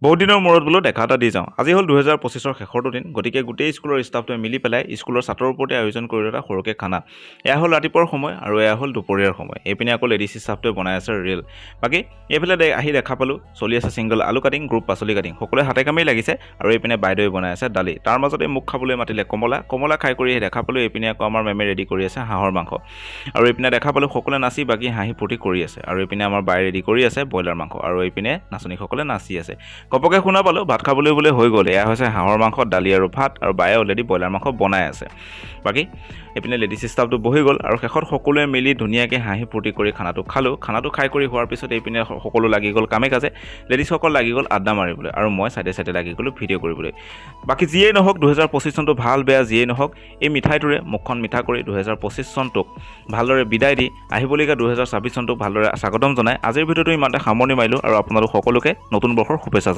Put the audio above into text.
বহুত দিনৰ মূৰত বোলো দেখা এটা দি যাওঁ। আজি হ'ল 2025ৰ শেষৰটো দিন, গতিকে গোটেই স্কুলৰ ষ্টাফটোৱে মিলি পেলাই স্কুলৰ ছাত্ৰৰ ওপৰতে আয়োজন কৰিলে এটা সৰুকৈ খানা। এয়া হ'ল ৰাতিপুৱাৰ সময় আৰু এয়া হ'ল দুপৰীয়াৰ সময়। এইপিনে আকৌ লেডিজ ষ্টাফটোৱে বনাই আছে ৰিল। বাকী এইফালে আহি দেখা পালোঁ চলি আছে ছিংগল আলু কাটিং, গ্ৰুপ পাচলি কাটিং। সকলোৱে হাতে কামেই লাগিছে আৰু এইপিনে বাইদেৱে বনাই আছে দালি। তাৰ মাজতে মোক খাবলৈ মাতিলে কমলা খাই কৰি দেখা পালোঁ এইপিনে আকৌ আমাৰ মেমে ৰেডি কৰি আছে হাঁহৰ মাংস। আৰু এইপিনে দেখা পালোঁ সকলোৱে নাচি বাগি হাঁহি ফূৰ্তি কৰি আছে। আৰু এইপিনে আমাৰ বাই ৰেডি কৰি আছে ব্ৰইলাৰ মাংস আৰু এইপিনে নাচনীসকলে নাচি আছে। ঘপকে শুনা পালোঁ ভাত খাবলৈ বোলে হৈ গ'ল। এয়া হৈছে হাঁহৰ মাংস, দালি আৰু ভাত, আৰু বায়ে অলৰেডি ব্ৰইলাৰ মাংস বনাই আছে। বাকী এইপিনে লেডিজ ষ্টাফটো বহি গ'ল আৰু শেষত সকলোৱে মিলি ধুনীয়াকৈ হাঁহি ফূৰ্তি কৰি খানাটো খালোঁ। খানাটো খাই কৰি হোৱাৰ পিছত এইপিনে সকলো লাগি গ'ল কামে কাজে। লেডিজসকল লাগি গ'ল আড্ডা মাৰিবলৈ আৰু মই চাইডে চাইডে লাগি গ'লোঁ ভিডিঅ' কৰিবলৈ। বাকী যিয়েই নহওক 2025 চনটো ভাল বেয়া যিয়েই নহওক, এই মিঠাইটোৰে মুখখন মিঠা কৰি 2025 চনটোক ভালদৰে বিদায় দি আহিবলগীয়া 2026 চনটোক ভালদৰে স্বাগতম জনাই আজিৰ ভিডিঅ'টো ইমানতে সামৰণি মাৰিলোঁ আৰু আপোনালোক সকলোকে নতুন বৰ্ষৰ শুভেচ্ছা জনালোঁ।